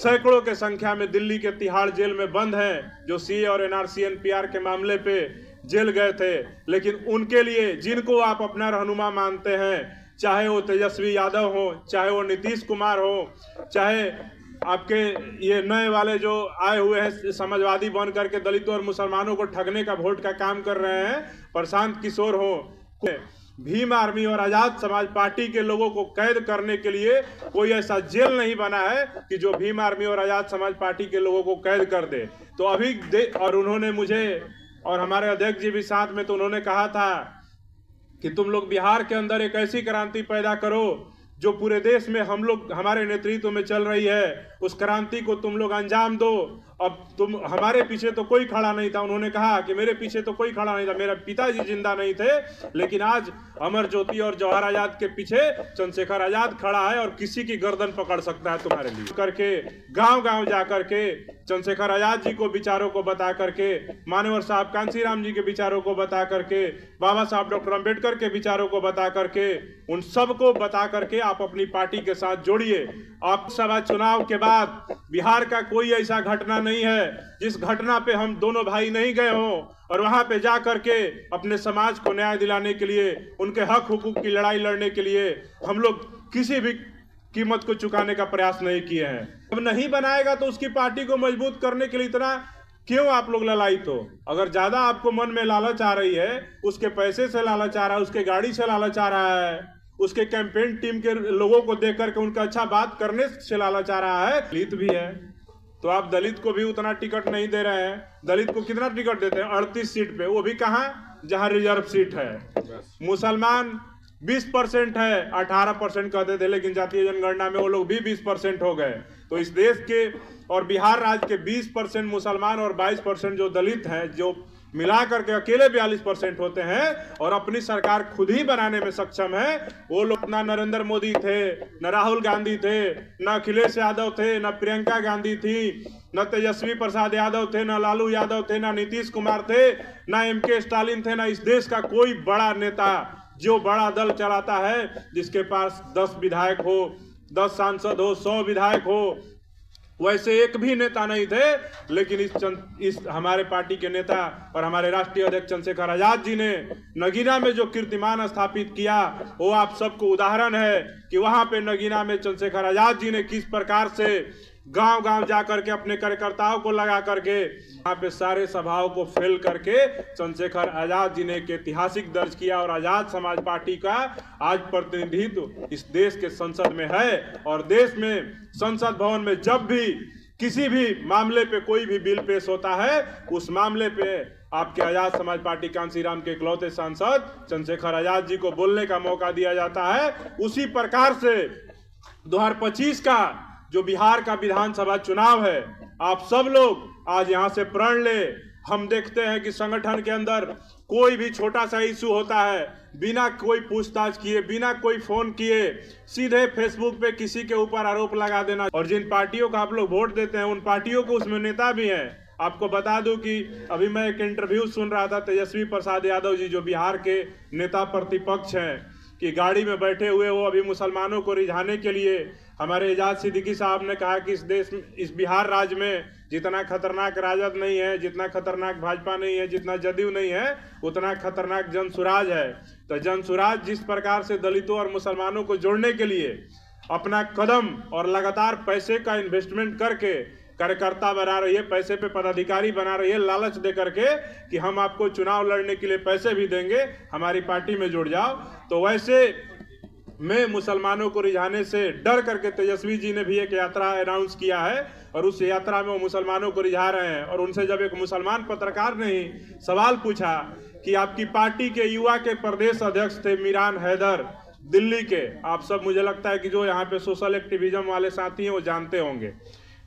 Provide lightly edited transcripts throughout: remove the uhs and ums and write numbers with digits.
सैकड़ों के संख्या में दिल्ली के तिहाड़ जेल में बंद हैं, जो सीए और एनआरसी एनपीआर के मामले पे जेल गए थे। लेकिन उनके लिए, जिनको आप अपना रहनुमा मानते हैं, चाहे वो तेजस्वी यादव हो, चाहे वो नीतीश कुमार हो, चाहे आपके ये नए वाले जो आए हुए हैं समाजवादी बन करके दलितों और मुसलमानों को ठगने का वोट का काम कर रहे हैं, प्रशांत किशोर हो, भीम आर्मी और आजाद समाज पार्टी के लोगों को कैद करने के लिए कोई ऐसा जेल नहीं बना है कि जो भीम आर्मी और आजाद समाज पार्टी के लोगों को कैद कर दे। तो अभी और उन्होंने मुझे और हमारे अध्यक्ष जी भी साथ में, तो उन्होंने कहा था कि तुम लोग बिहार के अंदर एक ऐसी क्रांति पैदा करो जो पूरे देश में हम लोग, हमारे नेतृत्व में चल रही है, उस क्रांति को तुम लोग अंजाम दो। अब तुम, हमारे पीछे तो कोई खड़ा नहीं था। उन्होंने कहा कि मेरे पीछे तो कोई खड़ा नहीं था, मेरे पिताजी जिंदा नहीं थे, लेकिन आज अमर ज्योति और जवाहर आजाद के पीछे चंद्रशेखर आजाद खड़ा है और किसी की गर्दन पकड़ सकता है तुम्हारे लिए। करके गांव गांव जा करके चंद्रशेखर आजाद जी को विचारों को बता करके, मान्यवर साहब कांसीराम जी के विचारों को बता करके, बाबा साहब डॉक्टर अंबेडकर के विचारों को बता करके, उन सबको बता करके आप अपनी पार्टी के साथ जोड़िए। आप सभा चुनाव के बाद बिहार का कोई ऐसा घटना नहीं है जिस घटना पे हम दोनों भाई नहीं गए हों और वहां पे जा करके अपने समाज को न्याय दिलाने के लिए, उनके हक हुकूक की लड़ाई लड़ने के लिए हम लोग किसी भी कीमत को चुकाने का प्रयास नहीं किए हैं। अब नहीं बनाएगा तो उसकी पार्टी को मजबूत करने के लिए इतना क्यों आप लोग ललायित हो? अगर ज्यादा आपको मन में लालच आ रही है, उसके पैसे से लालच आ रहा है, उसके गाड़ी से लालच आ रहा है, उसके कैंपेन टीम के लोगों को देख करके उनका अच्छा बात करने से लालच आ रहा है, दलित भी है तो आप दलित को भी उतना टिकट नहीं दे रहे हैं। दलित को कितना टिकट देते हैं? 38 सीट पे, वो भी कहाँ, जहां रिजर्व सीट है। मुसलमान 20% है, 18% कहते थे, लेकिन जातीय जनगणना में वो लोग भी 20% हो गए। तो इस देश के और बिहार राज्य के 20% मुसलमान और 22% जो दलित हैं, जो मिला करके अकेले 42% होते हैं और अपनी सरकार खुद ही बनाने में सक्षम है। वो लोग ना नरेंद्र मोदी थे, न राहुल गांधी थे, न अखिलेश यादव थे, न प्रियंका गांधी थी, न तेजस्वी प्रसाद यादव थे, न लालू यादव थे, न नीतीश कुमार थे, न एमके स्टालिन थे, न इस देश का कोई बड़ा नेता जो बड़ा दल चलाता है, जिसके पास 10 विधायक हो, 10 सांसद हो, 100 विधायक हो, वैसे एक भी नेता नहीं थे। लेकिन इस हमारे पार्टी के नेता और हमारे राष्ट्रीय अध्यक्ष चंद्रशेखर आजाद जी ने नगीना में जो कीर्तिमान स्थापित किया, वो आप सबको उदाहरण है कि वहां पे नगीना में चंद्रशेखर आजाद जी ने किस प्रकार से गांव गांव जा करके अपने कार्यकर्ताओं को लगा करके वहां पे सारे सभाओं को फेल करके चंद्रशेखर आजाद जी ने एक ऐतिहासिक दर्ज किया। और आजाद समाज पार्टी का आज प्रतिनिधित्व इस देश के संसद में है। और देश में संसद भवन में जब भी किसी भी मामले पे कोई भी बिल पेश होता है, उस मामले पे आपके आजाद समाज पार्टी कांसीराम के इकलौते सांसद चंद्रशेखर आजाद जी को बोलने का मौका दिया जाता है। उसी प्रकार से 2025 का जो बिहार का विधानसभा चुनाव है, आप सब लोग आज यहां से प्रण ले। हम देखते हैं कि संगठन के अंदर कोई भी छोटा सा इशू होता है, बिना कोई पूछताछ किए, बिना कोई फोन किए, सीधे फेसबुक पे किसी के ऊपर आरोप लगा देना। और जिन पार्टियों को आप लोग वोट देते हैं, उन पार्टियों को उसमें नेता भी हैं। आपको बता दूं कि अभी मैं एक इंटरव्यू सुन रहा था, तेजस्वी प्रसाद यादव जी जो बिहार के नेता प्रतिपक्ष हैं, कि गाड़ी में बैठे हुए वो अभी मुसलमानों को रिझाने के लिए, हमारे एजाज सिद्दीकी साहब ने कहा कि इस बिहार राज्य में जितना खतरनाक राजद नहीं है, जितना खतरनाक भाजपा नहीं है, जितना जदयू नहीं है, उतना खतरनाक जनसुराज है। तो जनसुराज जिस प्रकार से दलितों और मुसलमानों को जोड़ने के लिए अपना कदम और लगातार पैसे का इन्वेस्टमेंट करके कार्यकर्ता बना रही है, पैसे पे पदाधिकारी बना रही है, लालच दे करके कि हम आपको चुनाव लड़ने के लिए पैसे भी देंगे, हमारी पार्टी में जुड़ जाओ। तो वैसे में मुसलमानों को रिझाने से डर करके तेजस्वी जी ने भी एक यात्रा अनाउंस किया है और उस यात्रा में वो मुसलमानों को रिझा रहे हैं। और उनसे जब एक मुसलमान पत्रकार ने ही सवाल पूछा कि आपकी पार्टी के युवा के प्रदेश अध्यक्ष थे मीरान हैदर दिल्ली के, आप सब मुझे लगता है कि जो यहाँ पे सोशल एक्टिविज्म वाले साथी हैं वो जानते होंगे।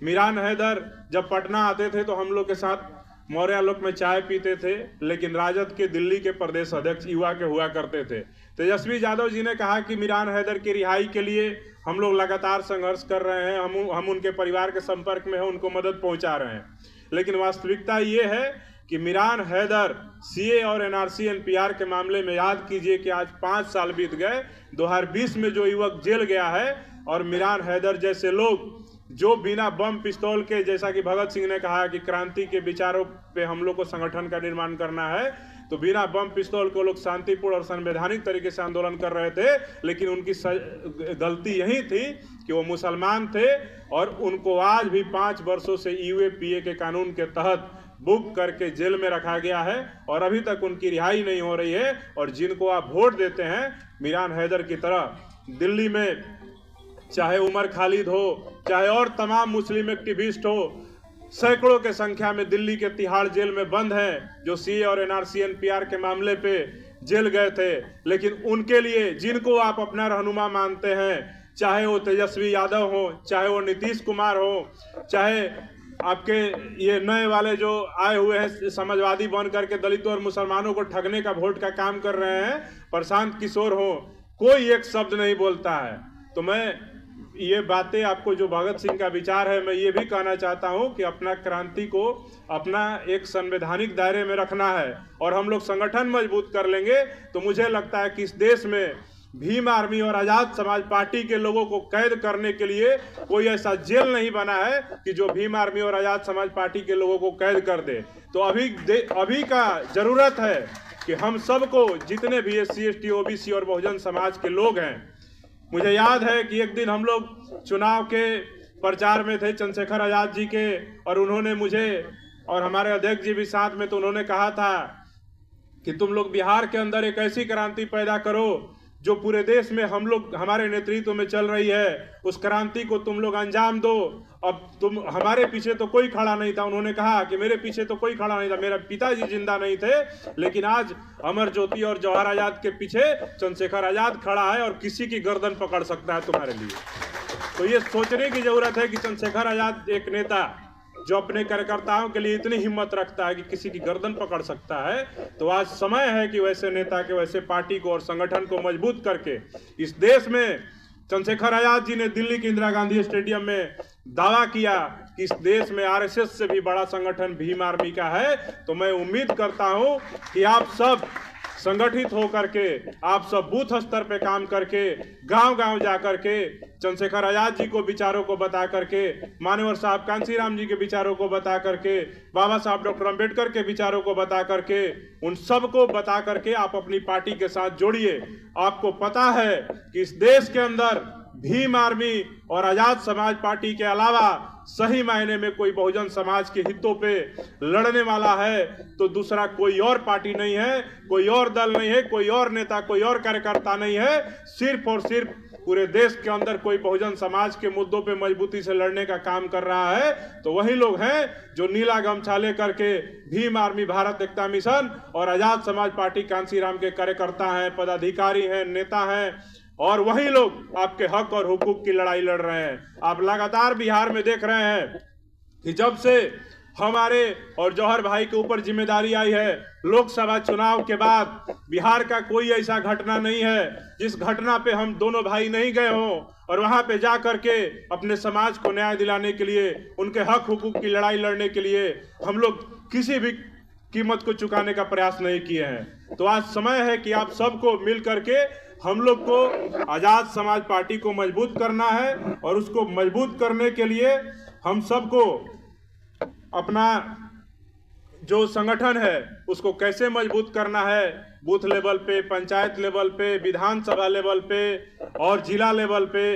मीरान हैदर जब पटना आते थे तो हम लोग के साथ मौर्य लोक में चाय पीते थे, लेकिन राजद के दिल्ली के प्रदेश अध्यक्ष युवा के हुआ करते थे। तेजस्वी यादव जी ने कहा कि मीरान हैदर की रिहाई के लिए हम लोग लगातार संघर्ष कर रहे हैं, हम उनके परिवार के संपर्क में हैं, उनको मदद पहुंचा रहे हैं। लेकिन वास्तविकता ये है कि मीरान हैदर सीए और एनआरसी एनपीआर के मामले में, याद कीजिए कि आज 5 साल बीत गए, 2020 में जो युवक जेल गया है, और मीरान हैदर जैसे लोग जो बिना बम पिस्तौल के, जैसा कि भगत सिंह ने कहा कि क्रांति के विचारों पे हम लोग को संगठन का निर्माण करना है, तो बिना बम पिस्तौल को लोग शांतिपूर्ण और संवैधानिक तरीके से आंदोलन कर रहे थे। लेकिन उनकी गलती यही थी कि वो मुसलमान थे और उनको आज भी 5 वर्षों से यूएपीए के कानून के तहत बुक करके जेल में रखा गया है और अभी तक उनकी रिहाई नहीं हो रही है। और जिनको आप वोट देते हैं मिरान हैदर की तरह, दिल्ली में चाहे उमर खालिद हो, चाहे और तमाम मुस्लिम एक्टिविस्ट हो, सैकड़ों के संख्या में दिल्ली के तिहाड़ जेल में बंद हैं, जो सीए और एनआरसी एनपीआर के मामले पे जेल गए थे। लेकिन उनके लिए, जिनको आप अपना रहनुमा मानते हैं, चाहे वो तेजस्वी यादव हो, चाहे वो नीतीश कुमार हो, चाहे आपके ये नए वाले जो आए हुए हैं समाजवादी बन करके दलितों और मुसलमानों को ठगने का वोट का काम कर रहे हैं, प्रशांत किशोर हो, कोई एक शब्द नहीं बोलता है। तो मैं ये बातें आपको, जो भगत सिंह का विचार है, मैं ये भी कहना चाहता हूँ कि अपना क्रांति को अपना एक संवैधानिक दायरे में रखना है और हम लोग संगठन मजबूत कर लेंगे तो मुझे लगता है कि इस देश में भीम आर्मी और आज़ाद समाज पार्टी के लोगों को कैद करने के लिए कोई ऐसा जेल नहीं बना है कि जो भीम आर्मी और आज़ाद समाज पार्टी के लोगों को कैद कर दे। तो अभी का ज़रूरत है कि हम सबको, जितने भी SC ST OBC और बहुजन समाज के लोग हैं, मुझे याद है कि एक दिन हम लोग चुनाव के प्रचार में थे चंद्रशेखर आज़ाद जी के, और उन्होंने मुझे और हमारे अध्यक्ष जी भी साथ में, तो उन्होंने कहा था कि तुम लोग बिहार के अंदर एक ऐसी क्रांति पैदा करो जो पूरे देश में हम लोग, हमारे नेतृत्व में चल रही है, उस क्रांति को तुम लोग अंजाम दो। अब तुम, हमारे पीछे तो कोई खड़ा नहीं था, उन्होंने कहा कि मेरे पीछे तो कोई खड़ा नहीं था, मेरे पिताजी जिंदा नहीं थे, लेकिन आज अमर ज्योति और जवाहर आज़ाद के पीछे चंद्रशेखर आज़ाद खड़ा है और किसी की गर्दन पकड़ सकता है तुम्हारे लिए। तो ये सोचने की जरूरत है कि चंद्रशेखर आज़ाद एक नेता जो अपने कार्यकर्ताओं के लिए इतनी हिम्मत रखता है कि किसी की गर्दन पकड़ सकता है, तो आज समय है कि वैसे नेता के, वैसे पार्टी को और संगठन को मजबूत करके इस देश में, चंद्रशेखर आज़ाद जी ने दिल्ली के इंदिरा गांधी स्टेडियम में दावा किया कि इस देश में RSS से भी बड़ा संगठन भीम आर्मी का है। तो मैं उम्मीद करता हूं कि आप सब संगठित होकर के, आप सब बूथ स्तर पे काम करके, गांव-गांव जा करके चंद्रशेखर आज़ाद जी को विचारों को बता करके, मान्यवर साहब कांशीराम जी के विचारों को बता करके, बाबा साहब डॉक्टर अंबेडकर के विचारों को बता करके, उन सब को बता करके आप अपनी पार्टी के साथ जोड़िए। आपको पता है कि इस देश के अंदर भीम आर्मी और आज़ाद समाज पार्टी के अलावा सही मायने में कोई बहुजन समाज के हितों पे लड़ने वाला है तो दूसरा कोई और पार्टी नहीं है, कोई और दल नहीं है, कोई और नेता, कोई और कार्यकर्ता नहीं है। सिर्फ और सिर्फ पूरे देश के अंदर कोई बहुजन समाज के मुद्दों पे मजबूती से लड़ने का काम कर रहा है तो वही लोग हैं जो नीला गमछा लेकर के भीम आर्मी, भारत एकता मिशन और आज़ाद समाज पार्टी कांशीराम के कार्यकर्ता हैं, पदाधिकारी हैं, नेता हैं, और वही लोग आपके हक और हुकूक की लड़ाई लड़ रहे हैं। आप लगातार बिहार में देख रहे हैं कि जब से हमारे और जौहर भाई के ऊपर जिम्मेदारी आई है, लोकसभा चुनाव के बाद बिहार का कोई ऐसा घटना नहीं है जिस घटना पे हम दोनों भाई नहीं गए हों और वहां पे जा करके अपने समाज को न्याय दिलाने के लिए, उनके हक हुकूक की लड़ाई लड़ने के लिए हम लोग किसी भी कीमत को चुकाने का प्रयास नहीं किए हैं। तो आज समय है कि आप सबको मिल करके हम लोग को आज़ाद समाज पार्टी को मजबूत करना है और उसको मजबूत करने के लिए हम सबको अपना जो संगठन है उसको कैसे मजबूत करना है, बूथ लेवल पे, पंचायत लेवल पे, विधानसभा लेवल पे और जिला लेवल पे,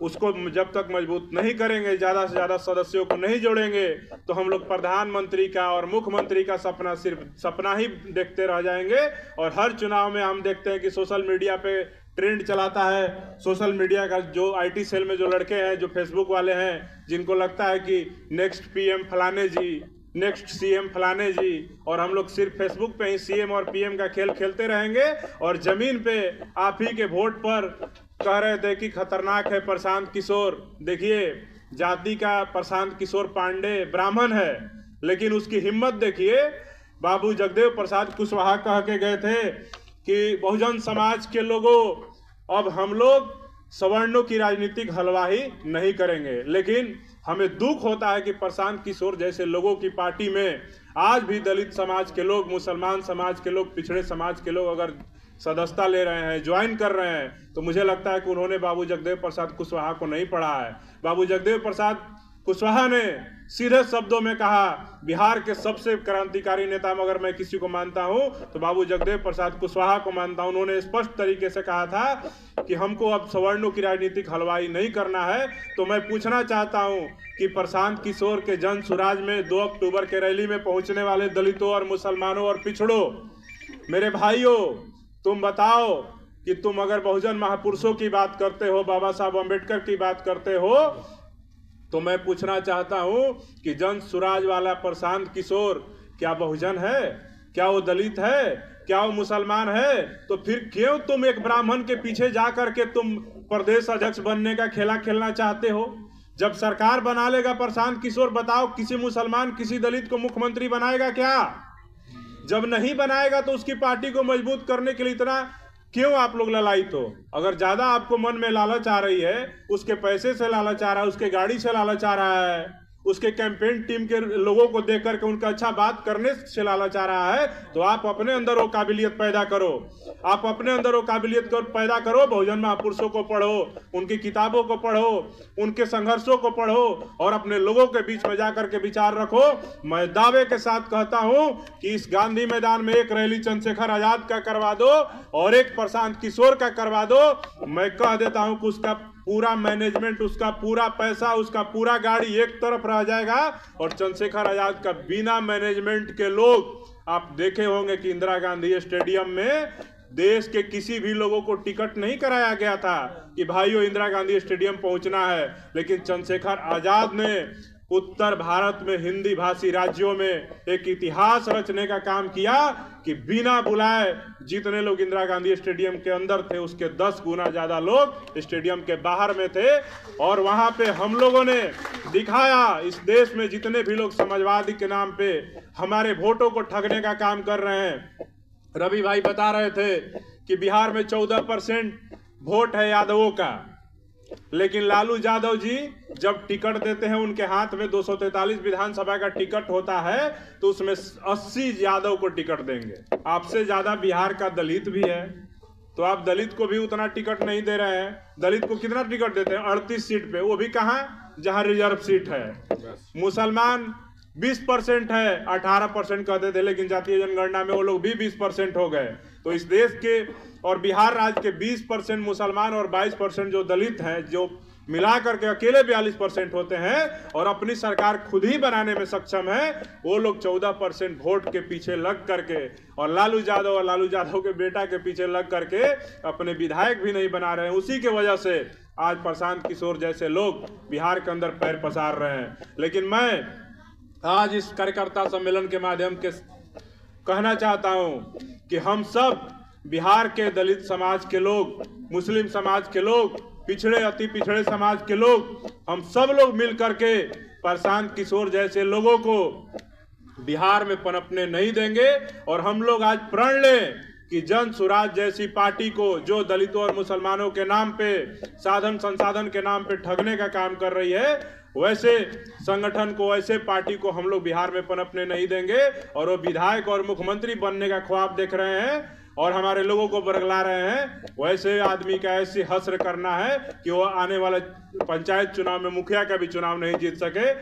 उसको जब तक मजबूत नहीं करेंगे, ज़्यादा से ज़्यादा सदस्यों को नहीं जोड़ेंगे तो हम लोग प्रधानमंत्री का और मुख्यमंत्री का सपना सिर्फ सपना ही देखते रह जाएंगे। और हर चुनाव में हम देखते हैं कि सोशल मीडिया पे ट्रेंड चलाता है, सोशल मीडिया का जो IT सेल में जो लड़के हैं, जो फेसबुक वाले हैं, जिनको लगता है कि नेक्स्ट PM फलाने जी, नेक्स्ट CM फलाने जी, और हम लोग सिर्फ फेसबुक पे ही CM और PM का खेल खेलते रहेंगे और ज़मीन पे आप ही के वोट पर कह रहे थे कि खतरनाक है प्रशांत किशोर। देखिए, जाति का प्रशांत किशोर पांडे ब्राह्मण है, लेकिन उसकी हिम्मत देखिए। बाबू जगदेव प्रसाद कुशवाहा कह के गए थे कि बहुजन समाज के लोगों, अब हम लोग सवर्णों की राजनीतिक हलवाही नहीं करेंगे। लेकिन हमें दुख होता है कि प्रशांत किशोर जैसे लोगों की पार्टी में आज भी दलित समाज के लोग, मुसलमान समाज के लोग, पिछड़े समाज के लोग अगर सदस्यता ले रहे हैं, ज्वाइन कर रहे हैं, तो मुझे लगता है कि उन्होंने बाबू जगदेव प्रसाद कुशवाहा को नहीं पढ़ा है। बाबू जगदेव प्रसाद कुशवाहा ने सीधे शब्दों में कहा, बिहार के सबसे क्रांतिकारी नेता में अगर मैं किसी को मानता हूं तो बाबू जगदेव प्रसाद कुशवाहा को मानता हूं। उन्होंने स्पष्ट तरीके से कहा था कि हमको अब सवर्णों की राजनीतिक हलवाई नहीं करना है। तो मैं पूछना चाहता हूं कि प्रशांत किशोर के जन सुराज में 2 अक्टूबर के रैली में पहुंचने वाले दलितों और मुसलमानों और पिछड़ों, मेरे भाइयों, तुम बताओ कि तुम अगर बहुजन महापुरुषों की बात करते हो, बाबा साहब अम्बेडकर की बात करते हो, तो मैं पूछना चाहता हूं कि जन सुराज वाला प्रशांत किशोर क्या बहुजन है? क्या वो दलित है? क्या वो मुसलमान है? तो फिर क्यों तुम एक ब्राह्मण के पीछे जा करके तुम प्रदेश अध्यक्ष बनने का खेला खेलना चाहते हो? जब सरकार बना लेगा प्रशांत किशोर, बताओ किसी मुसलमान किसी दलित को मुख्यमंत्री बनाएगा क्या? जब नहीं बनाएगा तो उसकी पार्टी को मजबूत करने के लिए इतना क्यों आप लोग ललायित हो? अगर ज्यादा आपको मन में लालच आ रही है, उसके पैसे से लालच आ रहा है, उसके गाड़ी से लालच आ रहा है, उसके कैंपेन टीम के लोगों को देख करके उनका अच्छा बात करने से लालच आ रहा है, तो आप अपने अंदर वो काबिलियत पैदा करो। आप अपने अंदर वो काबिलियत पैदा करो, बहुजन महापुरुषों को पढ़ो, उनकी किताबों को पढ़ो, उनके संघर्षों को पढ़ो और अपने लोगों के बीच में जाकर के विचार रखो। मैं दावे के साथ कहता हूं कि इस गांधी मैदान में एक रैली चंद्रशेखर आजाद का करवा दो और एक प्रशांत किशोर का करवा दो। मैं कह देता हूं कि उसका पूरा मैनेजमेंट, उसका पूरा पैसा, उसका पूरा गाड़ी एक तरफ रह जाएगा और चंद्रशेखर आजाद का बिना मैनेजमेंट के लोग, आप देखे होंगे कि इंदिरा गांधी स्टेडियम में देश के किसी भी लोगों को टिकट नहीं कराया गया था कि भाइयों इंदिरा गांधी स्टेडियम पहुंचना है, लेकिन चंद्रशेखर आजाद ने उत्तर भारत में हिंदी भाषी राज्यों में एक इतिहास रचने का काम किया कि बिना बुलाए जितने लोग इंदिरा गांधी स्टेडियम के अंदर थे उसके 10 गुना ज्यादा लोग स्टेडियम के बाहर में थे। और वहां पे हम लोगों ने दिखाया, इस देश में जितने भी लोग समाजवादी के नाम पे हमारे वोटों को ठगने का काम कर रहे हैं। रवि भाई बता रहे थे कि बिहार में 14% वोट है यादवों का, लेकिन लालू यादव जी जब टिकट देते हैं, उनके हाथ में 243 विधानसभा का टिकट होता है, तो उसमें 80 यादव को टिकट देंगे। आपसे ज्यादा बिहार का दलित भी है, तो आप दलित को भी उतना टिकट नहीं दे रहे हैं। दलित को कितना टिकट देते हैं? 38 सीट पे, वो भी कहां? जहां रिजर्व सीट है। मुसलमान 20% है, 18% कहते थे, लेकिन जातीय जनगणना में वो लोग भी 20% हो गए। तो इस देश के और बिहार राज्य के 20% मुसलमान और 22% जो दलित हैं, जो मिला करके अकेले 42% होते हैं और अपनी सरकार खुद ही बनाने में सक्षम है, वो लोग 14% वोट के पीछे लग करके और लालू यादव के बेटा के पीछे लग करके अपने विधायक भी नहीं बना रहे हैं। उसी के वजह से आज प्रशांत किशोर जैसे लोग बिहार के अंदर पैर पसार रहे हैं। लेकिन मैं आज इस कार्यकर्ता सम्मेलन के माध्यम के कहना चाहता हूं कि हम सब बिहार के दलित समाज के लोग, मुस्लिम समाज के लोग, पिछड़े अति पिछड़े समाज के लोग, हम सब लोग मिल करके प्रशांत किशोर जैसे लोगों को बिहार में पनपने नहीं देंगे। और हम लोग आज प्रण लें कि जन सुराज जैसी पार्टी को, जो दलितों और मुसलमानों के नाम पे, साधन संसाधन के नाम पे ठगने का काम कर रही है, वैसे संगठन को, ऐसे पार्टी को हम लोग बिहार में पनपने नहीं देंगे। और वो विधायक और मुख्यमंत्री बनने का ख्वाब देख रहे हैं और हमारे लोगों को बरगला रहे हैं, वैसे आदमी का ऐसी हस्र करना है कि वो आने वाले पंचायत चुनाव में मुखिया का भी चुनाव नहीं जीत सके।